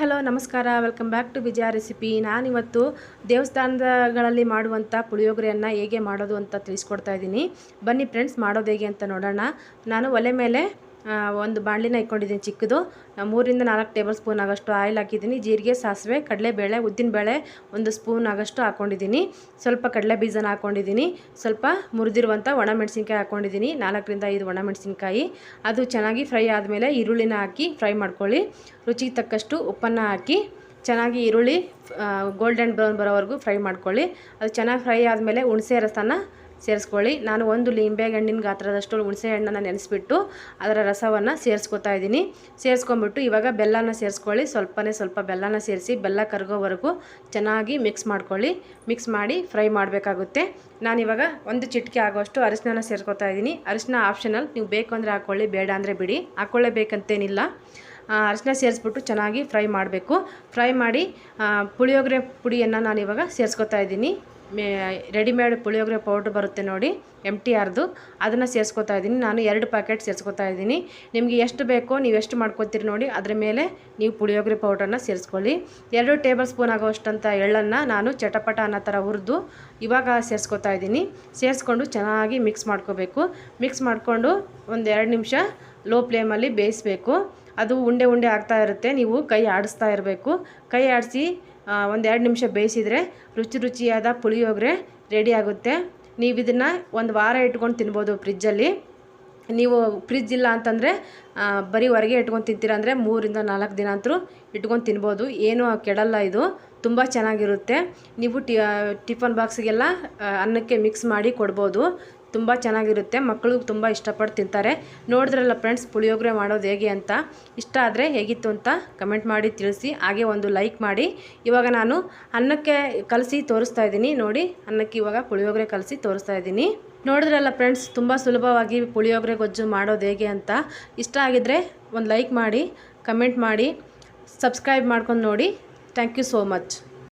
Hello ನಮಸ್ಕಾರ, welcome back to Vijaya recipe. ನಾನಿವತ್ತು ದೇವಸ್ಥಾನಗಳಲ್ಲಿ ಮಾಡುವಂಥ ಪುಳಿಯೋಗರೆಯನ್ನು ಹೇಗೆ ಮಾಡೋದು ಅಂತ ತಿಳಿಸ್ಕೊಡ್ತಾ ಇದ್ದೀನಿ. ಬನ್ನಿ ಫ್ರೆಂಡ್ಸ್, ಮಾಡೋದು ಹೇಗೆ ಅಂತ ನೋಡೋಣ. ನಾನು ಒಲೆ ಮೇಲೆ ಒಂದು ಬಾಣಲಿನ ಇಟ್ಕೊಂಡಿದ್ದೀನಿ ಚಿಕ್ಕದು. 3 ರಿಂದ 4 ಟೇಬಲ್ ಸ್ಪೂನ್ ಆಗೋಷ್ಟು ಆಯಿಲ್ ಹಾಕಿದ್ದೀನಿ. ಜೀರಿಗೆ, ಸಾಸಿವೆ, ಕಡಲೆಬೇಳೆ, ಉದ್ದಿನಬೇಳೆ 1 ಸ್ಪೂನ್ ಆಗೋಷ್ಟು ಹಾಕ್ಕೊಂಡಿದ್ದೀನಿ. ಸ್ವಲ್ಪ ಕಡಲೆ ಬೀಜನ ಹಾಕ್ಕೊಂಡಿದ್ದೀನಿ. ಸ್ವಲ್ಪ ಮುರಿದಿರುವಂಥ ಒಣಮೆಣಸಿನ್ಕಾಯಿ ಹಾಕ್ಕೊಂಡಿದ್ದೀನಿ. 4 ರಿಂದ 5 ಒಣಮೆಣಸಿನ್ಕಾಯಿ. ಅದು ಚೆನ್ನಾಗಿ ಫ್ರೈ ಆದಮೇಲೆ ಈರುಳ್ಳಿನ ಹಾಕಿ ಫ್ರೈ ಮಾಡ್ಕೊಳ್ಳಿ. ರುಚಿಗೆ ತಕ್ಕಷ್ಟು ಉಪ್ಪನ್ನು ಹಾಕಿ ಚೆನ್ನಾಗಿ ಈರುಳ್ಳಿ ಗೋಲ್ಡನ್ ಬ್ರೌನ್ ಬರೋವರೆಗೂ ಫ್ರೈ ಮಾಡ್ಕೊಳ್ಳಿ. ಅದು ಚೆನ್ನಾಗಿ ಫ್ರೈ ಆದಮೇಲೆ ಹುಣಸೆ ರಸನ ಸೇರಿಸ್ಕೊಳ್ಳಿ. ನಾನು 1 ಲಿಂಬೆ ಹಣ್ಣಿನ ಗಾತ್ರದಷ್ಟು ಹುಣಸೆ ಹಣ್ಣನ್ನು ನೆನೆಸ್ಬಿಟ್ಟು ಅದರ ರಸವನ್ನು ಸೇರಿಸ್ಕೊತಾ ಇದ್ದೀನಿ. ಸೇರಿಸ್ಕೊಂಬಿಟ್ಟು ಇವಾಗ ಬೆಲ್ಲನ ಸೇರಿಸ್ಕೊಳ್ಳಿ. ಸ್ವಲ್ಪ ಬೆಲ್ಲನ ಸೇರಿಸಿ ಬೆಲ್ಲ ಕರಗೋವರೆಗೂ ಚೆನ್ನಾಗಿ ಮಿಕ್ಸ್ ಮಾಡ್ಕೊಳ್ಳಿ. ಮಿಕ್ಸ್ ಮಾಡಿ ಫ್ರೈ ಮಾಡಬೇಕಾಗುತ್ತೆ. ನಾನಿವಾಗ 1 ಚಿಟಿಕೆ ಆಗೋಷ್ಟು ಅರಿಶಿನ ಸೇರಿಸ್ಕೊತಾ ಇದ್ದೀನಿ. ಅರಿಶಿನ ಆಪ್ಷನಲ್, ನೀವು ಬೇಕು ಅಂದರೆ ಹಾಕ್ಕೊಳ್ಳಿ, ಬೇಡ ಅಂದರೆ ಬಿಡಿ. ಹಾಕ್ಕೊಳ್ಳೇಬೇಕಂತೇನಿಲ್ಲ. ಅರಿಶಿನ ಸೇರಿಸ್ಬಿಟ್ಟು ಚೆನ್ನಾಗಿ ಫ್ರೈ ಮಾಡಬೇಕು. ಫ್ರೈ ಮಾಡಿ ಪುಳಿಯೋಗರೆ ಪುಡಿಯನ್ನು ನಾನಿವಾಗ ಸೇರಿಸ್ಕೊತಾ ಇದ್ದೀನಿ. ರೆಡಿಮೇಡ್ ಪುಳಿಯೋಗರೆ ಪೌಡ್ರ್ ಬರುತ್ತೆ ನೋಡಿ, MTRದು, ಅದನ್ನು ಸೇರಿಸ್ಕೊತಾ ಇದ್ದೀನಿ. ನಾನು 2 ಪ್ಯಾಕೆಟ್ ಸೇರಿಸ್ಕೊತಾ ಇದ್ದೀನಿ. ನಿಮಗೆ ಎಷ್ಟು ಬೇಕೋ ನೀವು ಎಷ್ಟು ಮಾಡ್ಕೊತೀರಿ ನೋಡಿ, ಅದರ ಮೇಲೆ ನೀವು ಪುಳಿಯೋಗರೆ ಪೌಡ್ರನ್ನು ಸೇರಿಸ್ಕೊಳ್ಳಿ. 2 ಟೇಬಲ್ ಸ್ಪೂನ್ ಆಗೋಷ್ಟಂಥ ಎಳ್ಳನ್ನು ನಾನು ಚಟಪಟ ಅನ್ನೋ ಥರ ಹುರಿದು ಇವಾಗ ಸೇರಿಸ್ಕೊತಾ ಇದ್ದೀನಿ. ಸೇರಿಸ್ಕೊಂಡು ಚೆನ್ನಾಗಿ ಮಿಕ್ಸ್ ಮಾಡ್ಕೋಬೇಕು. ಮಿಕ್ಸ್ ಮಾಡಿಕೊಂಡು ಒಂದು 2 ನಿಮಿಷ ಲೋ ಫ್ಲೇಮಲ್ಲಿ ಬೇಯಿಸಬೇಕು. ಅದು ಉಂಡೆ ಆಗ್ತಾ ಇರುತ್ತೆ. ನೀವು ಕೈ ಆಡಿಸ್ತಾ ಇರಬೇಕು. ಕೈ ಆಡಿಸಿ ಒಂದು 2 ನಿಮಿಷ ಬೇಯಿಸಿದರೆ ರುಚಿಯಾದ ಪುಳಿಯೋಗರೆ ರೆಡಿ ಆಗುತ್ತೆ. ನೀವು ಇದನ್ನು 1 ವಾರ ಇಟ್ಕೊಂಡು ತಿನ್ಬೋದು ಫ್ರಿಜ್ಜಲ್ಲಿ. ನೀವು ಫ್ರಿಜ್ ಇಲ್ಲ ಅಂತಂದರೆ ಬರೀ ಹೊರಗೆ ಇಟ್ಕೊಂಡು ತಿಂತೀರ ಅಂದರೆ 3 ರಿಂದ 4 ದಿನ ಅಂತೂ ಇಟ್ಕೊಂಡು ತಿನ್ಬೋದು. ಏನೂ ಕೆಡಲ್ಲ. ಇದು ತುಂಬ ಚೆನ್ನಾಗಿರುತ್ತೆ. ನೀವು ಟಿಫನ್ ಬಾಕ್ಸಿಗೆಲ್ಲ ಅನ್ನಕ್ಕೆ ಮಿಕ್ಸ್ ಮಾಡಿ ಕೊಡ್ಬೋದು. ತುಂಬ ಚೆನ್ನಾಗಿರುತ್ತೆ. ಮಕ್ಕಳು ತುಂಬ ಇಷ್ಟಪಟ್ಟು ತಿಂತಾರೆ. ನೋಡಿದ್ರಲ್ಲ ಫ್ರೆಂಡ್ಸ್, ಪುಳಿಯೋಗರೆ ಮಾಡೋದು ಹೇಗೆ ಅಂತ. ಇಷ್ಟ ಆದರೆ ಹೇಗಿತ್ತು ಅಂತ ಕಮೆಂಟ್ ಮಾಡಿ ತಿಳಿಸಿ. ಹಾಗೆ ಒಂದು ಲೈಕ್ ಮಾಡಿ. ಇವಾಗ ನಾನು ಅನ್ನಕ್ಕೆ ಕಲಸಿ ತೋರಿಸ್ತಾ ಇದ್ದೀನಿ ನೋಡಿ. ಅನ್ನಕ್ಕೆ ಇವಾಗ ಪುಳಿಯೋಗರೆ ಕಲಸಿ ತೋರಿಸ್ತಾ ಇದ್ದೀನಿ. ನೋಡಿದ್ರಲ್ಲ ಫ್ರೆಂಡ್ಸ್, ತುಂಬ ಸುಲಭವಾಗಿ ಪುಳಿಯೋಗರೆ ಗೊಜ್ಜು ಮಾಡೋದು ಹೇಗೆ ಅಂತ. ಇಷ್ಟ ಆಗಿದ್ದರೆ ಒಂದು ಲೈಕ್ ಮಾಡಿ, ಕಮೆಂಟ್ ಮಾಡಿ, ಸಬ್ಸ್ಕ್ರೈಬ್ ಮಾಡ್ಕೊಂಡು ನೋಡಿ. Thank you so much.